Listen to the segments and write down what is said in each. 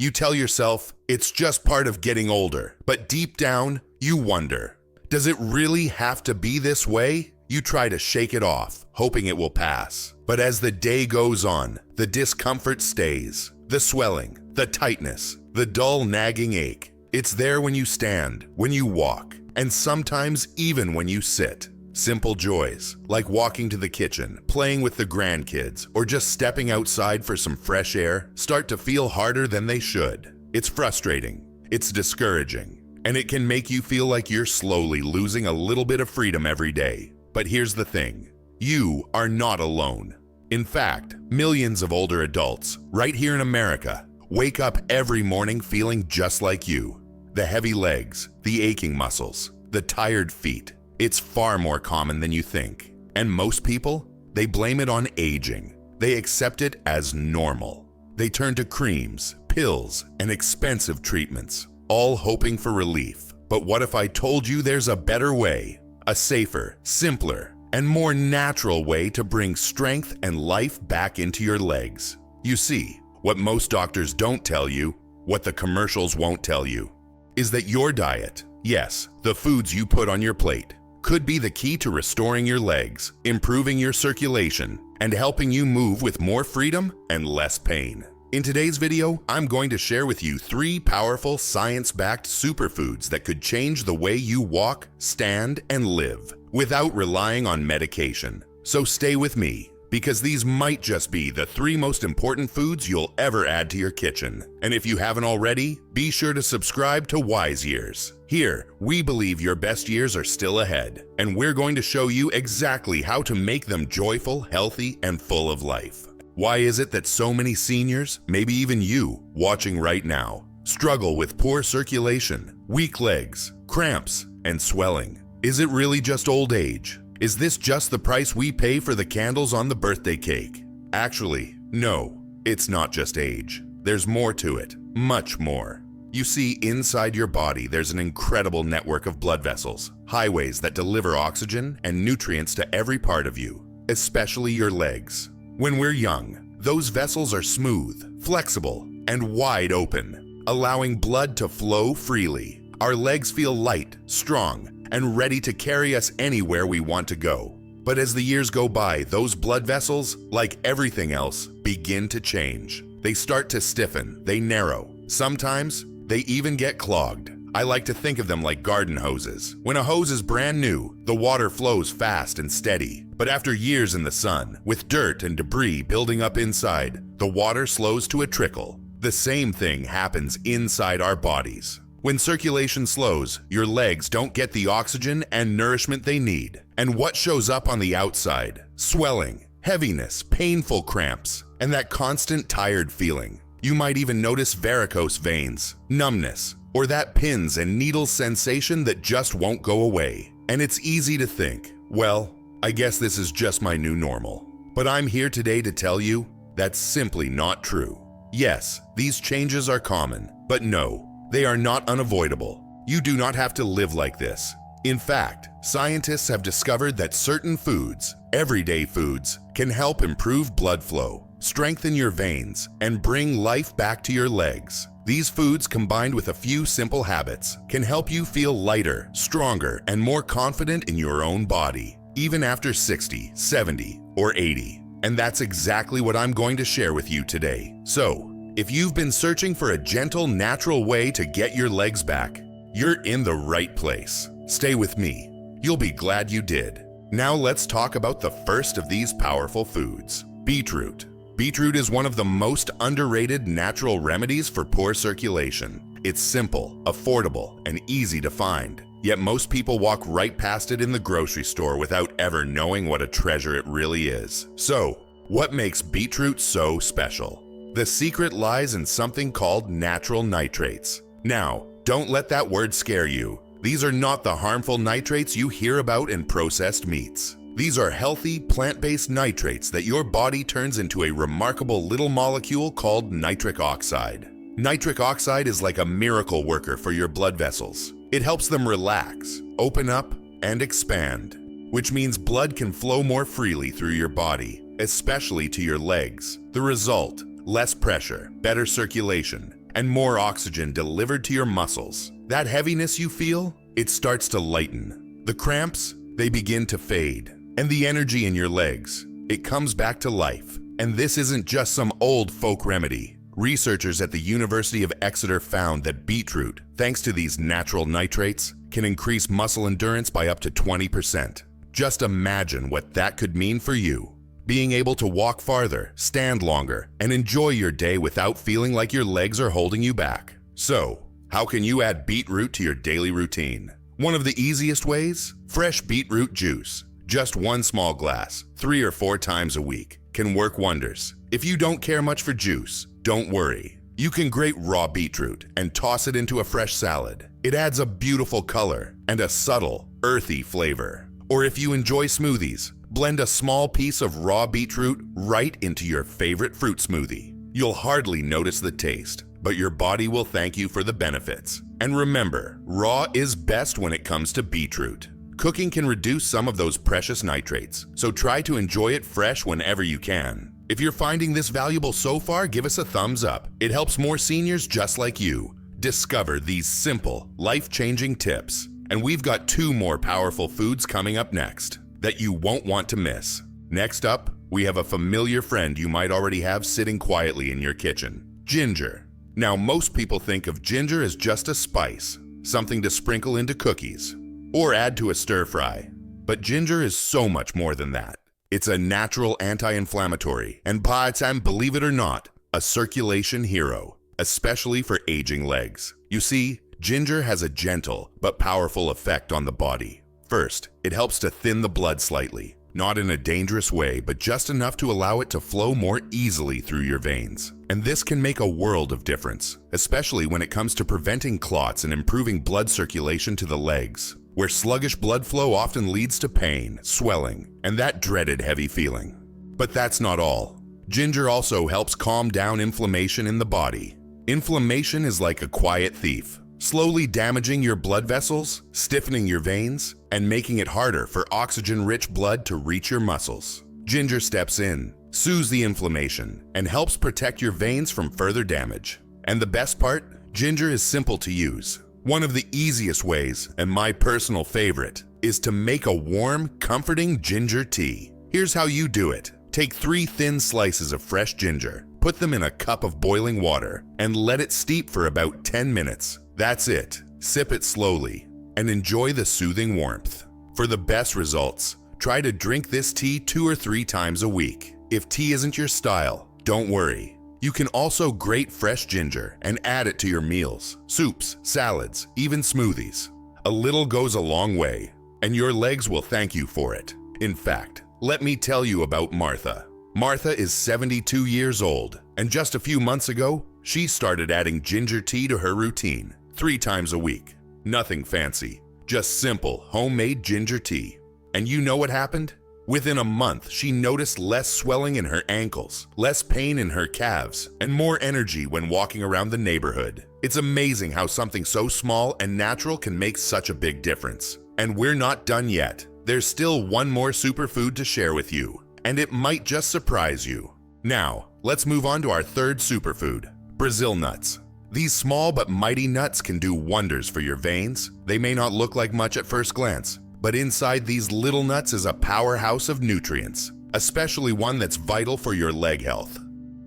You tell yourself it's just part of getting older, but deep down, you wonder, does it really have to be this way? You try to shake it off, hoping it will pass. But as the day goes on, the discomfort stays. The swelling, the tightness, the dull nagging ache. It's there when you stand, when you walk, and sometimes even when you sit. Simple joys, like walking to the kitchen, playing with the grandkids, or just stepping outside for some fresh air, start to feel harder than they should. It's frustrating, it's discouraging, and it can make you feel like you're slowly losing a little bit of freedom every day. But here's the thing, you are not alone. In fact, millions of older adults, right here in America, wake up every morning feeling just like you. The heavy legs, the aching muscles, the tired feet. It's far more common than you think. And most people, they blame it on aging. They accept it as normal. They turn to creams, pills, and expensive treatments, all hoping for relief. But what if I told you there's a better way? A safer, simpler, and more natural way to bring strength and life back into your legs. You see, what most doctors don't tell you, what the commercials won't tell you, is that your diet, yes, the foods you put on your plate, could be the key to restoring your legs, improving your circulation, and helping you move with more freedom and less pain. In today's video, I'm going to share with you 3 powerful science-backed superfoods that could change the way you walk, stand, and live without relying on medication. So stay with me, because these might just be the 3 most important foods you'll ever add to your kitchen. And if you haven't already, be sure to subscribe to Wise Years. Here, we believe your best years are still ahead, and we're going to show you exactly how to make them joyful, healthy, and full of life. Why is it that so many seniors, maybe even you, watching right now, struggle with poor circulation, weak legs, cramps, and swelling? Is it really just old age? Is this just the price we pay for the candles on the birthday cake? Actually, no, it's not just age. There's more to it, much more. You see, inside your body, there's an incredible network of blood vessels, highways that deliver oxygen and nutrients to every part of you, especially your legs. When we're young, those vessels are smooth, flexible, and wide open, allowing blood to flow freely. Our legs feel light, strong, and ready to carry us anywhere we want to go. But as the years go by, those blood vessels, like everything else, begin to change. They start to stiffen, they narrow. Sometimes, they even get clogged. I like to think of them like garden hoses. When a hose is brand new, the water flows fast and steady. But after years in the sun, with dirt and debris building up inside, the water slows to a trickle. The same thing happens inside our bodies. When circulation slows, your legs don't get the oxygen and nourishment they need. And what shows up on the outside? Swelling, heaviness, painful cramps, and that constant tired feeling. You might even notice varicose veins, numbness, or that pins and needles sensation that just won't go away. And it's easy to think, well, I guess this is just my new normal. But I'm here today to tell you that's simply not true. Yes, these changes are common, but no, they are not unavoidable. You do not have to live like this. In fact, scientists have discovered that certain foods, everyday foods, can help improve blood flow, strengthen your veins, and bring life back to your legs. These foods, combined with a few simple habits, can help you feel lighter, stronger, and more confident in your own body, even after 60, 70, or 80. And that's exactly what I'm going to share with you today. So, if you've been searching for a gentle, natural way to get your legs back, you're in the right place. Stay with me. You'll be glad you did. Now let's talk about the first of these powerful foods, beetroot. Beetroot is one of the most underrated natural remedies for poor circulation. It's simple, affordable, and easy to find. Yet most people walk right past it in the grocery store without ever knowing what a treasure it really is. So, what makes beetroot so special? The secret lies in something called natural nitrates. Now, don't let that word scare you. These are not the harmful nitrates you hear about in processed meats. These are healthy, plant-based nitrates that your body turns into a remarkable little molecule called nitric oxide. Nitric oxide is like a miracle worker for your blood vessels. It helps them relax, open up, and expand, which means blood can flow more freely through your body, especially to your legs. The result: less pressure, better circulation, and more oxygen delivered to your muscles. That heaviness you feel, it starts to lighten. The cramps, they begin to fade. And the energy in your legs, it comes back to life. And this isn't just some old folk remedy. Researchers at the University of Exeter found that beetroot, thanks to these natural nitrates, can increase muscle endurance by up to 20%. Just imagine what that could mean for you. Being able to walk farther, stand longer, and enjoy your day without feeling like your legs are holding you back. So, how can you add beetroot to your daily routine? One of the easiest ways? Fresh beetroot juice. Just one small glass, 3 or 4 times a week, can work wonders. If you don't care much for juice, don't worry. You can grate raw beetroot and toss it into a fresh salad. It adds a beautiful color and a subtle, earthy flavor. Or if you enjoy smoothies, blend a small piece of raw beetroot right into your favorite fruit smoothie. You'll hardly notice the taste, but your body will thank you for the benefits. And remember, raw is best when it comes to beetroot. Cooking can reduce some of those precious nitrates, so try to enjoy it fresh whenever you can. If you're finding this valuable so far, give us a thumbs up. It helps more seniors just like you discover these simple, life-changing tips. And we've got 2 more powerful foods coming up next that you won't want to miss. Next up, we have a familiar friend you might already have sitting quietly in your kitchen: ginger. Now, most people think of ginger as just a spice, something to sprinkle into cookies or add to a stir-fry. But ginger is so much more than that. It's a natural anti-inflammatory and, believe it or not, a circulation hero, especially for aging legs. You see, ginger has a gentle but powerful effect on the body. First, it helps to thin the blood slightly, not in a dangerous way, but just enough to allow it to flow more easily through your veins. And this can make a world of difference, especially when it comes to preventing clots and improving blood circulation to the legs, where sluggish blood flow often leads to pain, swelling, and that dreaded heavy feeling. But that's not all. Ginger also helps calm down inflammation in the body. Inflammation is like a quiet thief, slowly damaging your blood vessels, stiffening your veins, and making it harder for oxygen-rich blood to reach your muscles. Ginger steps in, soothes the inflammation, and helps protect your veins from further damage. And the best part? Ginger is simple to use. One of the easiest ways, and my personal favorite, is to make a warm, comforting ginger tea. Here's how you do it. Take 3 thin slices of fresh ginger, put them in a cup of boiling water, and let it steep for about 10 minutes. That's it. Sip it slowly, and enjoy the soothing warmth. For the best results, try to drink this tea 2 or 3 times a week. If tea isn't your style, don't worry. You can also grate fresh ginger and add it to your meals, soups, salads, even smoothies. A little goes a long way, and your legs will thank you for it. In fact, let me tell you about Martha. Martha is 72 years old, and just a few months ago, she started adding ginger tea to her routine 3 times a week. Nothing fancy, just simple, homemade ginger tea. And you know what happened? Within a month, she noticed less swelling in her ankles, less pain in her calves, and more energy when walking around the neighborhood. It's amazing how something so small and natural can make such a big difference. And we're not done yet. There's still one more superfood to share with you, and it might just surprise you. Now, let's move on to our 3rd superfood, Brazil nuts. These small but mighty nuts can do wonders for your veins. They may not look like much at first glance, but inside these little nuts is a powerhouse of nutrients, especially one that's vital for your leg health: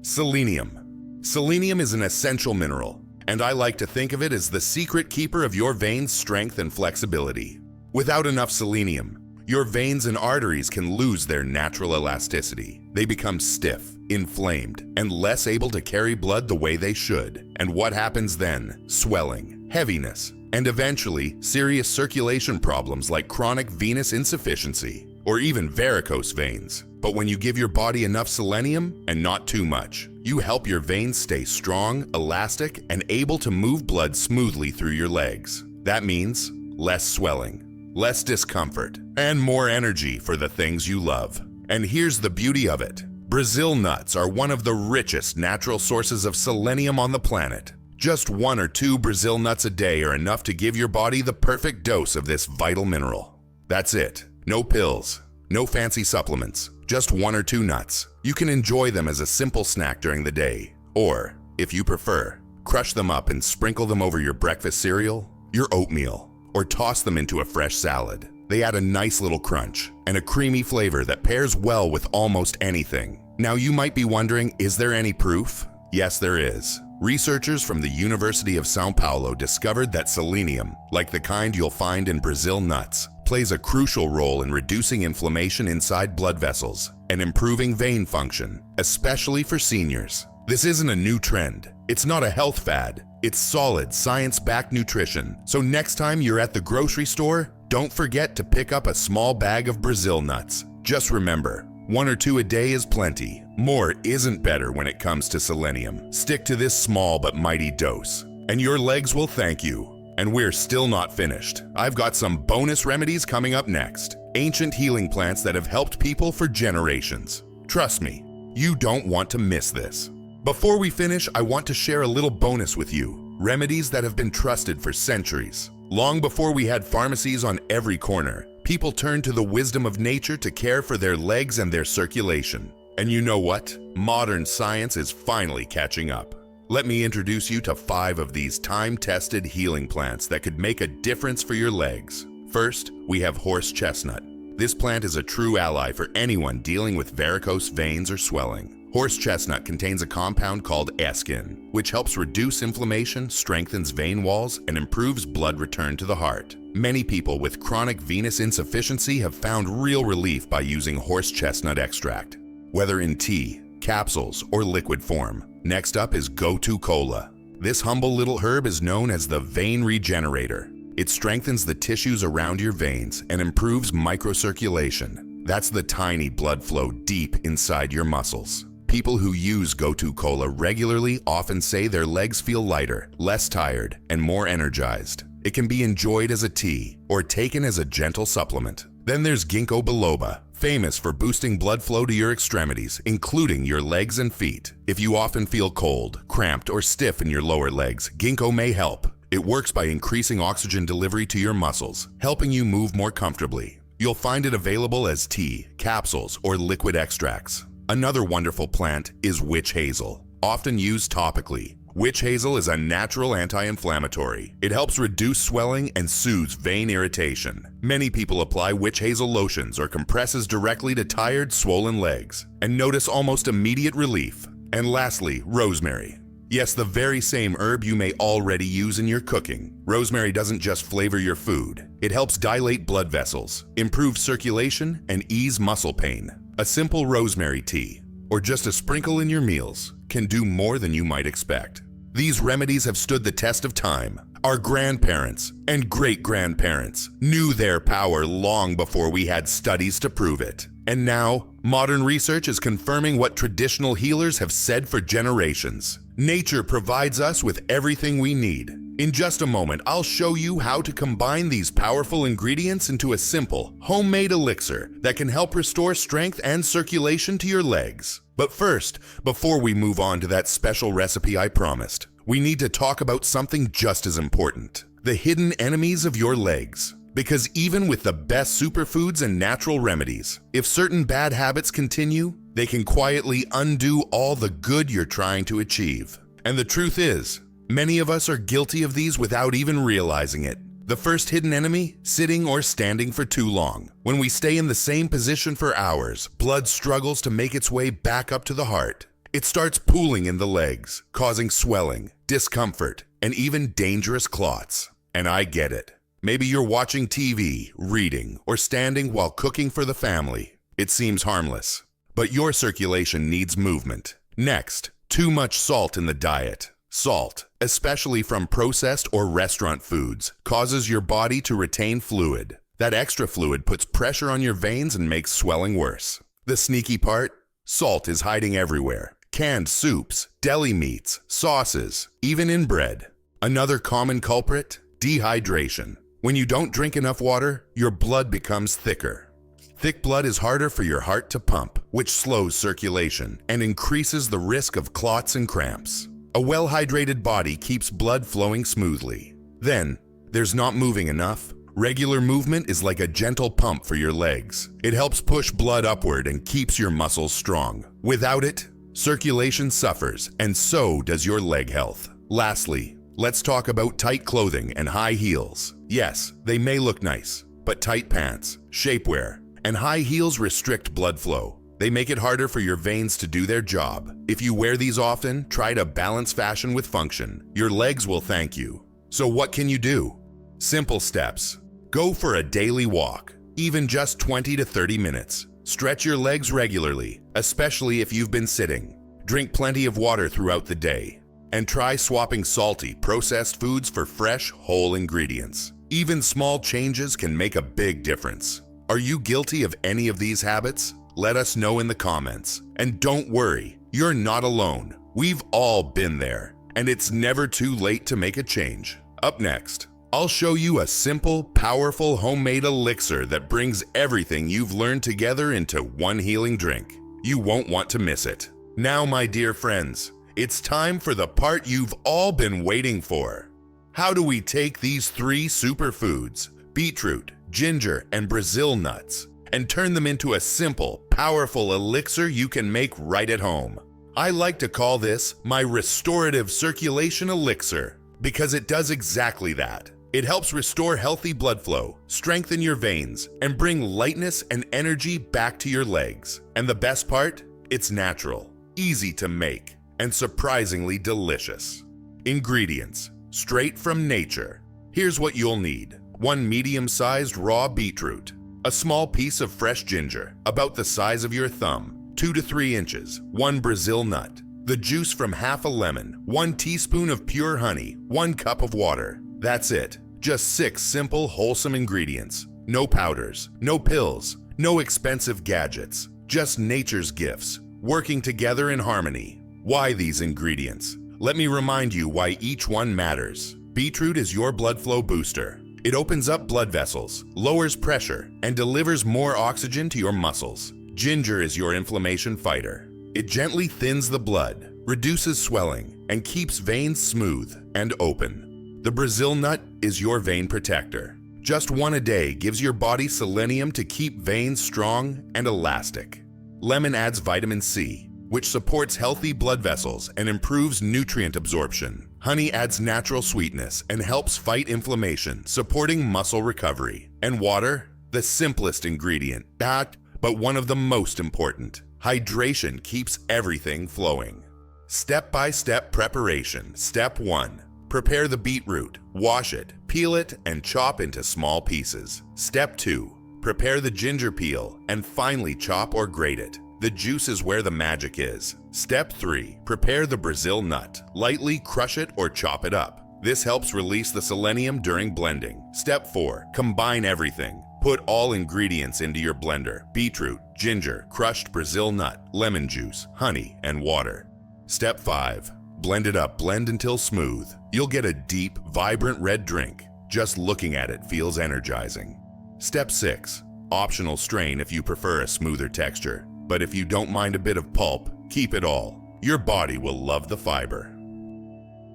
selenium. Selenium is an essential mineral, and I like to think of it as the secret keeper of your veins' strength and flexibility. Without enough selenium, your veins and arteries can lose their natural elasticity. They become stiff, inflamed, and less able to carry blood the way they should. And what happens then? Swelling, heaviness, and eventually serious circulation problems like chronic venous insufficiency or even varicose veins. But when you give your body enough selenium, and not too much, you help your veins stay strong, elastic, and able to move blood smoothly through your legs. That means less swelling, less discomfort, and more energy for the things you love. And here's the beauty of it. Brazil nuts are one of the richest natural sources of selenium on the planet. Just 1 or 2 Brazil nuts a day are enough to give your body the perfect dose of this vital mineral. That's it. No pills, no fancy supplements, just 1 or 2 nuts. You can enjoy them as a simple snack during the day, or, if you prefer, Crush them up and sprinkle them over your breakfast cereal, your oatmeal, or toss them into a fresh salad. They add a nice little crunch and a creamy flavor that pairs well with almost anything. Now you might be wondering, is there any proof? Yes, there is. Researchers from the University of Sao Paulo discovered that selenium, like the kind you'll find in Brazil nuts, plays a crucial role in reducing inflammation inside blood vessels and improving vein function, especially for seniors. This isn't a new trend. It's not a health fad. It's solid, science-backed nutrition. So next time you're at the grocery store, don't forget to pick up a small bag of Brazil nuts. Just remember, 1 or 2 a day is plenty. More isn't better when it comes to selenium. Stick to this small but mighty dose, and your legs will thank you. And we're still not finished. I've got some bonus remedies coming up next. Ancient healing plants that have helped people for generations. Trust me, you don't want to miss this. Before we finish, I want to share a little bonus with you. Remedies that have been trusted for centuries. Long before we had pharmacies on every corner, people turned to the wisdom of nature to care for their legs and their circulation. And you know what? Modern science is finally catching up. Let me introduce you to 5 of these time-tested healing plants that could make a difference for your legs. First, we have horse chestnut. This plant is a true ally for anyone dealing with varicose veins or swelling. Horse chestnut contains a compound called eskin, which helps reduce inflammation, strengthens vein walls, and improves blood return to the heart. Many people with chronic venous insufficiency have found real relief by using horse chestnut extract, whether in tea, capsules, or liquid form. Next up is Gotu Kola. This humble little herb is known as the vein regenerator. It strengthens the tissues around your veins and improves microcirculation. That's the tiny blood flow deep inside your muscles. People who use Gotu Kola regularly often say their legs feel lighter, less tired, and more energized. It can be enjoyed as a tea or taken as a gentle supplement. Then there's Ginkgo biloba, famous for boosting blood flow to your extremities, including your legs and feet. If you often feel cold, cramped, or stiff in your lower legs, ginkgo may help. It works by increasing oxygen delivery to your muscles, helping you move more comfortably. You'll find it available as tea, capsules, or liquid extracts. Another wonderful plant is witch hazel, often used topically. Witch hazel is a natural anti-inflammatory. It helps reduce swelling and soothes vein irritation. Many people apply witch hazel lotions or compresses directly to tired, swollen legs and notice almost immediate relief. And lastly, rosemary. Yes, the very same herb you may already use in your cooking. Rosemary doesn't just flavor your food. It helps dilate blood vessels, improve circulation, and ease muscle pain. A simple rosemary tea, or just a sprinkle in your meals, can do more than you might expect. These remedies have stood the test of time. Our grandparents and great-grandparents knew their power long before we had studies to prove it. And now, modern research is confirming what traditional healers have said for generations. Nature provides us with everything we need. In just a moment, I'll show you how to combine these powerful ingredients into a simple, homemade elixir that can help restore strength and circulation to your legs. But first, before we move on to that special recipe I promised, we need to talk about something just as important: the hidden enemies of your legs. Because even with the best superfoods and natural remedies, if certain bad habits continue, they can quietly undo all the good you're trying to achieve. And the truth is, many of us are guilty of these without even realizing it. The first hidden enemy, sitting or standing for too long. When we stay in the same position for hours, blood struggles to make its way back up to the heart. It starts pooling in the legs, causing swelling, discomfort, and even dangerous clots. And I get it. Maybe you're watching TV, reading, or standing while cooking for the family. It seems harmless, but your circulation needs movement. Next, too much salt in the diet. Salt, especially from processed or restaurant foods, causes your body to retain fluid. That extra fluid puts pressure on your veins and makes swelling worse. The sneaky part? Salt is hiding everywhere. Canned soups, deli meats, sauces, even in bread. Another common culprit? Dehydration. When you don't drink enough water, your blood becomes thicker. Thick blood is harder for your heart to pump, which slows circulation and increases the risk of clots and cramps. A well-hydrated body keeps blood flowing smoothly. Then, there's not moving enough. Regular movement is like a gentle pump for your legs. It helps push blood upward and keeps your muscles strong. Without it, circulation suffers, and so does your leg health. Lastly, let's talk about tight clothing and high heels. Yes, they may look nice, but tight pants, shapewear, and high heels restrict blood flow. They make it harder for your veins to do their job. If you wear these often, try to balance fashion with function. Your legs will thank you. So what can you do? Simple steps. Go for a daily walk, even just 20 to 30 minutes. Stretch your legs regularly, especially if you've been sitting. Drink plenty of water throughout the day. And try swapping salty, processed foods for fresh, whole ingredients. Even small changes can make a big difference. Are you guilty of any of these habits? Let us know in the comments. And don't worry, you're not alone. We've all been there, and it's never too late to make a change. Up next, I'll show you a simple, powerful homemade elixir that brings everything you've learned together into one healing drink. You won't want to miss it. Now, my dear friends, it's time for the part you've all been waiting for. How do we take these 3 superfoods, beetroot, ginger, and Brazil nuts, and turn them into a simple, powerful elixir you can make right at home? I like to call this my restorative circulation elixir because it does exactly that. It helps restore healthy blood flow, strengthen your veins, and bring lightness and energy back to your legs. And the best part? It's natural, easy to make, and surprisingly delicious. Ingredients, straight from nature. Here's what you'll need. 1 medium-sized raw beetroot, a small piece of fresh ginger, about the size of your thumb, 2 to 3 inches, 1 Brazil nut, the juice from half a lemon, 1 teaspoon of pure honey, 1 cup of water. That's it. Just 6 simple, wholesome ingredients. No powders, no pills, no expensive gadgets, just nature's gifts, working together in harmony. Why these ingredients? Let me remind you why each one matters. Beetroot is your blood flow booster. It opens up blood vessels, lowers pressure, and delivers more oxygen to your muscles. Ginger is your inflammation fighter. It gently thins the blood, reduces swelling, and keeps veins smooth and open. The Brazil nut is your vein protector. Just 1 a day gives your body selenium to keep veins strong and elastic. Lemon adds vitamin C, which supports healthy blood vessels and improves nutrient absorption. Honey adds natural sweetness and helps fight inflammation, supporting muscle recovery. And water, the simplest ingredient, but one of the most important. Hydration keeps everything flowing. Step-by-step preparation. Step 1. Prepare the beetroot. Wash it, peel it, and chop into small pieces. Step 2. Prepare the ginger peel and finely chop or grate it. The juice is where the magic is. Step 3. Prepare the Brazil nut. Lightly crush it or chop it up. This helps release the selenium during blending. Step 4. Combine everything. Put all ingredients into your blender. Beetroot, ginger, crushed Brazil nut, lemon juice, honey, and water. Step 5. Blend it up. Blend until smooth. You'll get a deep, vibrant red drink. Just looking at it feels energizing. Step 6. Optional strain if you prefer a smoother texture. But if you don't mind a bit of pulp, keep it all. Your body will love the fiber.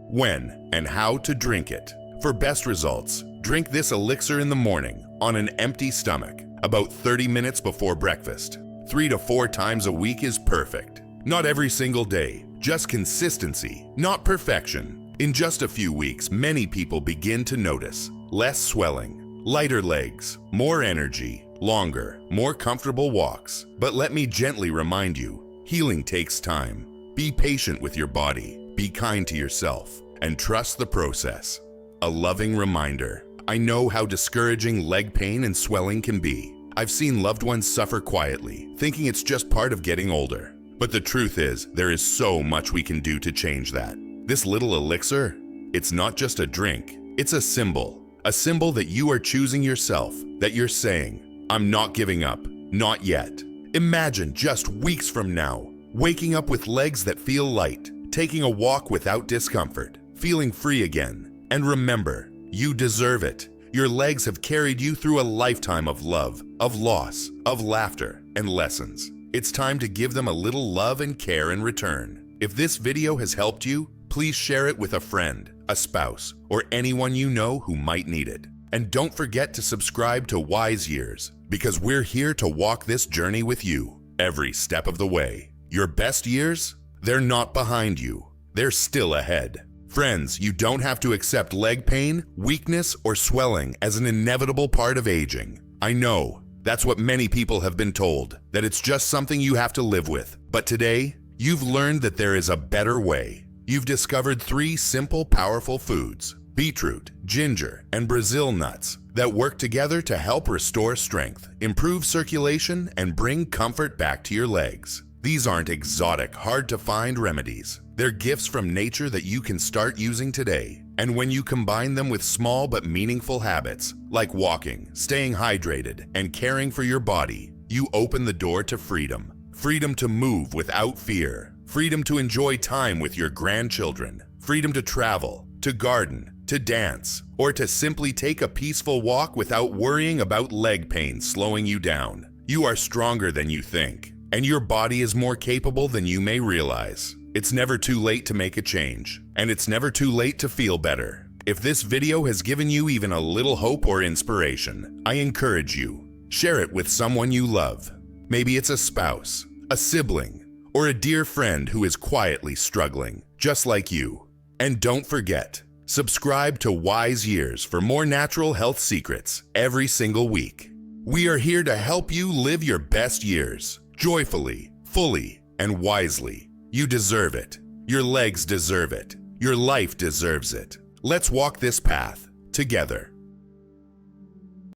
When and how to drink it. For best results, drink this elixir in the morning on an empty stomach, about 30 minutes before breakfast. 3 to 4 times a week is perfect. Not every single day, just consistency, not perfection. In just a few weeks, many people begin to notice less swelling, lighter legs, more energy, longer, more comfortable walks. But let me gently remind you, healing takes time. Be patient with your body, be kind to yourself, and trust the process. A loving reminder. I know how discouraging leg pain and swelling can be. I've seen loved ones suffer quietly, thinking it's just part of getting older. But the truth is, there is so much we can do to change that. This little elixir, it's not just a drink, it's a symbol that you are choosing yourself, that you're saying, I'm not giving up, not yet. Imagine just weeks from now, waking up with legs that feel light, taking a walk without discomfort, feeling free again. And remember, you deserve it. Your legs have carried you through a lifetime of love, of loss, of laughter, and lessons. It's time to give them a little love and care in return. If this video has helped you, please share it with a friend, a spouse, or anyone you know who might need it. And don't forget to subscribe to Wise Years, because we're here to walk this journey with you every step of the way. Your best years, they're not behind you. They're still ahead. Friends, you don't have to accept leg pain, weakness, or swelling as an inevitable part of aging. I know, that's what many people have been told, that it's just something you have to live with. But today, you've learned that there is a better way. You've discovered 3 simple, powerful foods, beetroot, ginger, and Brazil nuts, that work together to help restore strength, improve circulation, and bring comfort back to your legs. These aren't exotic, hard-to-find remedies. They're gifts from nature that you can start using today. And when you combine them with small but meaningful habits, like walking, staying hydrated, and caring for your body, you open the door to freedom. Freedom to move without fear. Freedom to enjoy time with your grandchildren. Freedom to travel, to garden, to dance, or to simply take a peaceful walk without worrying about leg pain slowing you down. You are stronger than you think, and your body is more capable than you may realize. It's never too late to make a change, and it's never too late to feel better. If this video has given you even a little hope or inspiration, I encourage you, share it with someone you love. Maybe it's a spouse, a sibling, or a dear friend who is quietly struggling, just like you. And don't forget, subscribe to Wise Years for more natural health secrets every single week. We are here to help you live your best years, joyfully, fully, and wisely. You deserve it. Your legs deserve it. Your life deserves it. Let's walk this path together.